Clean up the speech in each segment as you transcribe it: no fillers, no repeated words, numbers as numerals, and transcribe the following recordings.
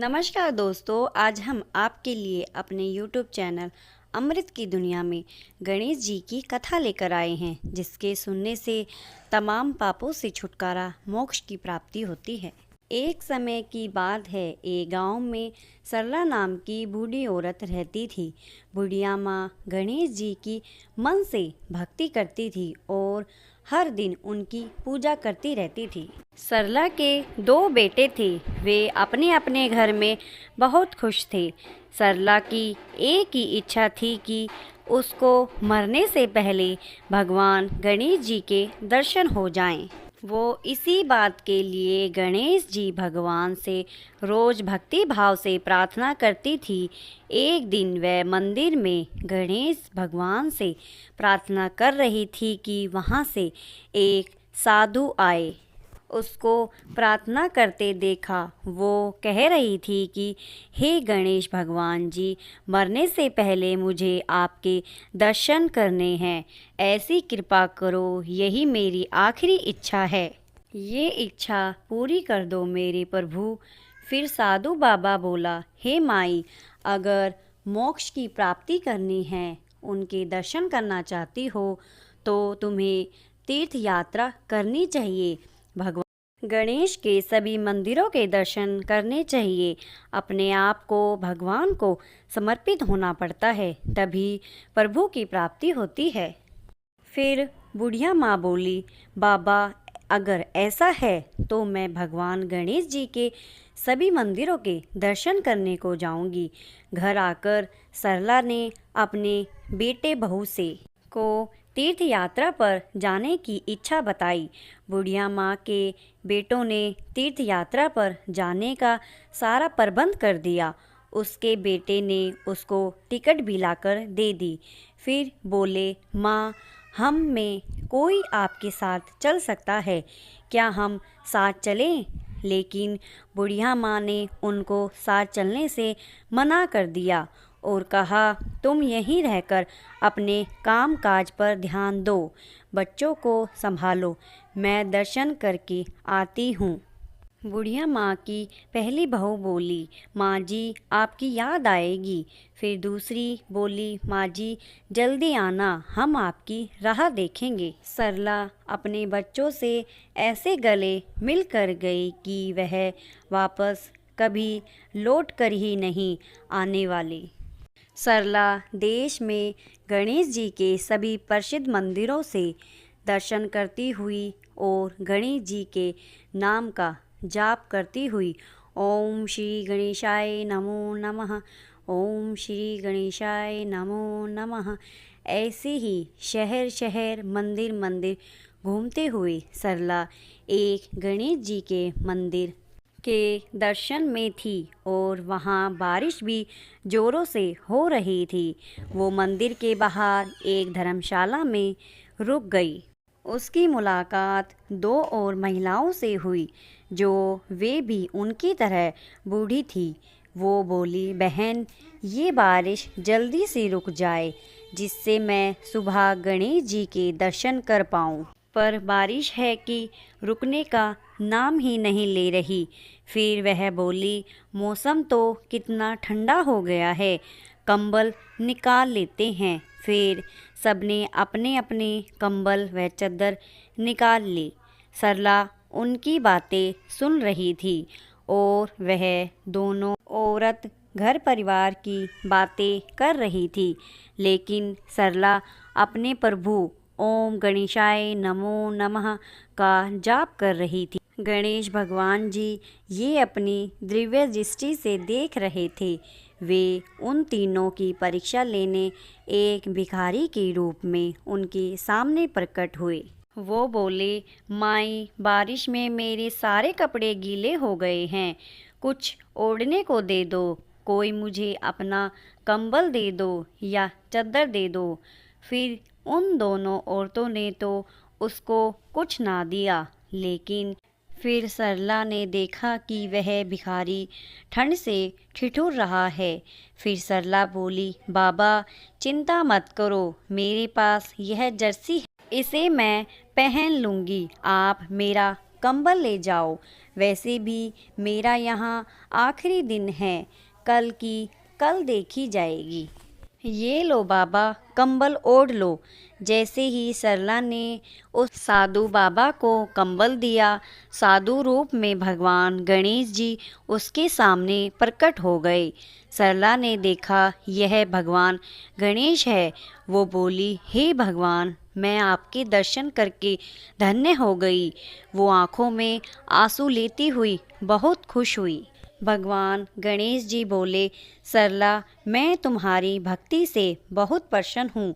नमस्कार दोस्तों, आज हम आपके लिए अपने YouTube चैनल अमृत की दुनिया में गणेश जी की कथा लेकर आए हैं, जिसके सुनने से तमाम पापों से छुटकारा, मोक्ष की प्राप्ति होती है। एक समय की बात है, एक गांव में सरला नाम की बूढ़ी औरत रहती थी। बुढ़िया माँ गणेश जी की मन से भक्ति करती थी और हर दिन उनकी पूजा करती रहती थी। सरला के दो बेटे थे, वे अपने अपने घर में बहुत खुश थे। सरला की एक ही इच्छा थी कि उसको मरने से पहले भगवान गणेश जी के दर्शन हो जाएं। वो इसी बात के लिए गणेश जी भगवान से रोज भक्ति भाव से प्रार्थना करती थी। एक दिन वह मंदिर में गणेश भगवान से प्रार्थना कर रही थी कि वहाँ से एक साधु आए। उसको प्रार्थना करते देखा। वो कह रही थी कि हे गणेश भगवान जी, मरने से पहले मुझे आपके दर्शन करने हैं, ऐसी कृपा करो, यही मेरी आखिरी इच्छा है। ये इच्छा पूरी कर दो मेरे प्रभु। फिर साधु बाबा बोला, हे माई, अगर मोक्ष की प्राप्ति करनी है, उनके दर्शन करना चाहती हो, तो तुम्हें तीर्थ यात्रा करनी चाहिए। भगवान गणेश के सभी मंदिरों के दर्शन करने चाहिए। अपने आप को भगवान को समर्पित होना पड़ता है, तभी प्रभु की प्राप्ति होती है। फिर बुढ़िया माँ बोली, बाबा, अगर ऐसा है तो मैं भगवान गणेश जी के सभी मंदिरों के दर्शन करने को जाऊंगी। घर आकर सरला ने अपने बेटे बहू से को तीर्थ यात्रा पर जाने की इच्छा बताई। बुढ़िया माँ के बेटों ने तीर्थ यात्रा पर जाने का सारा प्रबंध कर दिया। उसके बेटे ने उसको टिकट भी लाकर दे दी। फिर बोले, माँ, हम में कोई आपके साथ चल सकता है, क्या हम साथ चलें? लेकिन बुढ़िया माँ ने उनको साथ चलने से मना कर दिया और कहा, तुम यहीं रहकर अपने काम काज पर ध्यान दो, बच्चों को संभालो, मैं दर्शन करके आती हूँ। बुढ़िया माँ की पहली बहू बोली, माँ जी, आपकी याद आएगी। फिर दूसरी बोली, माँ जी, जल्दी आना, हम आपकी राह देखेंगे। सरला अपने बच्चों से ऐसे गले मिल कर गई कि वह वापस कभी लौट कर ही नहीं आने वाली। सरला देश में गणेश जी के सभी प्रसिद्ध मंदिरों से दर्शन करती हुई और गणेश जी के नाम का जाप करती हुई ओम श्री गणेशाय नमो नमः, ओम श्री गणेशाय नमो नमः, ऐसे ही शहर शहर मंदिर मंदिर घूमते हुए सरला एक गणेश जी के मंदिर के दर्शन में थी और वहाँ बारिश भी ज़ोरों से हो रही थी। वो मंदिर के बाहर एक धर्मशाला में रुक गई। उसकी मुलाकात दो और महिलाओं से हुई, जो वे भी उनकी तरह बूढ़ी थी। वो बोली, बहन, ये बारिश जल्दी से रुक जाए, जिससे मैं सुबह गणेश जी के दर्शन कर पाऊँ। पर बारिश है कि रुकने का नाम ही नहीं ले रही। फिर वह बोली, मौसम तो कितना ठंडा हो गया है, कंबल निकाल लेते हैं। फिर सबने अपने अपने कंबल व चादर निकाल ली। सरला उनकी बातें सुन रही थी और वह दोनों औरत घर परिवार की बातें कर रही थी, लेकिन सरला अपने प्रभु ओम गणेशाय नमो नमः का जाप कर रही थी। गणेश भगवान जी ये अपनी दिव्य दृष्टि से देख रहे थे। वे उन तीनों की परीक्षा लेने एक भिखारी के रूप में उनके सामने प्रकट हुए। वो बोले, माई, बारिश में मेरे सारे कपड़े गीले हो गए हैं, कुछ ओढ़ने को दे दो, कोई मुझे अपना कंबल दे दो या चादर दे दो। फिर उन दोनों औरतों ने तो उसको कुछ ना दिया, लेकिन फिर सरला ने देखा कि वह भिखारी ठंड से ठिठुर रहा है। फिर सरला बोली, बाबा, चिंता मत करो, मेरे पास यह जर्सी है, इसे मैं पहन लूँगी, आप मेरा कंबल ले जाओ। वैसे भी मेरा यहाँ आखिरी दिन है, कल की कल देखी जाएगी। ये लो बाबा, कंबल ओढ़ लो। जैसे ही सरला ने उस साधु बाबा को कंबल दिया, साधु रूप में भगवान गणेश जी उसके सामने प्रकट हो गए। सरला ने देखा यह भगवान गणेश है। वो बोली, हे भगवान, मैं आपके दर्शन करके धन्य हो गई। वो आँखों में आंसू लेती हुई बहुत खुश हुई। भगवान गणेश जी बोले, सरला, मैं तुम्हारी भक्ति से बहुत प्रसन्न हूँ।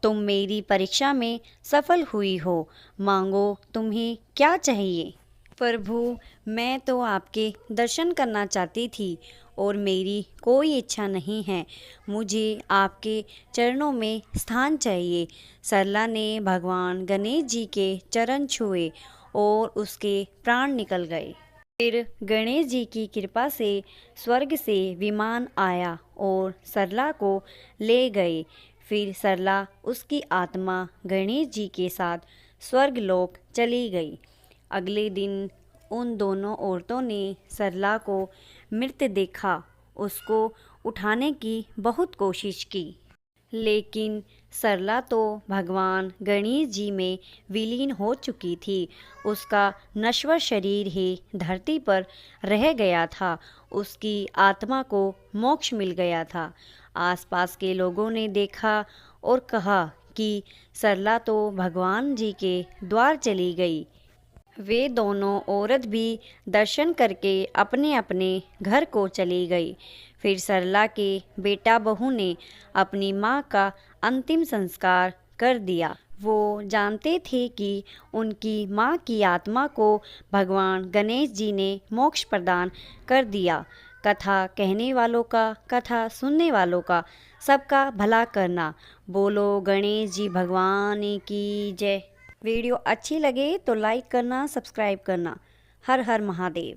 तुम मेरी परीक्षा में सफल हुई हो। मांगो, तुम्हें क्या चाहिए। प्रभु, मैं तो आपके दर्शन करना चाहती थी और मेरी कोई इच्छा नहीं है। मुझे आपके चरणों में स्थान चाहिए। सरला ने भगवान गणेश जी के चरण छुए और उसके प्राण निकल गए। फिर गणेश जी की कृपा से स्वर्ग से विमान आया और सरला को ले गए। फिर सरला उसकी आत्मा गणेश जी के साथ स्वर्गलोक चली गई। अगले दिन उन दोनों औरतों ने सरला को मृत देखा। उसको उठाने की बहुत कोशिश की, लेकिन सरला तो भगवान गणेश जी में विलीन हो चुकी थी। उसका नश्वर शरीर ही धरती पर रह गया था। उसकी आत्मा को मोक्ष मिल गया था। आसपास के लोगों ने देखा और कहा कि सरला तो भगवान जी के द्वार चली गई। वे दोनों औरत भी दर्शन करके अपने अपने घर को चली गई। फिर सरला के बेटा बहू ने अपनी माँ का अंतिम संस्कार कर दिया। वो जानते थे कि उनकी माँ की आत्मा को भगवान गणेश जी ने मोक्ष प्रदान कर दिया। कथा कहने वालों का, कथा सुनने वालों का, सबका भला करना। बोलो गणेश जी भगवान की जय। वीडियो अच्छी लगे तो लाइक करना, सब्सक्राइब करना। हर हर महादेव।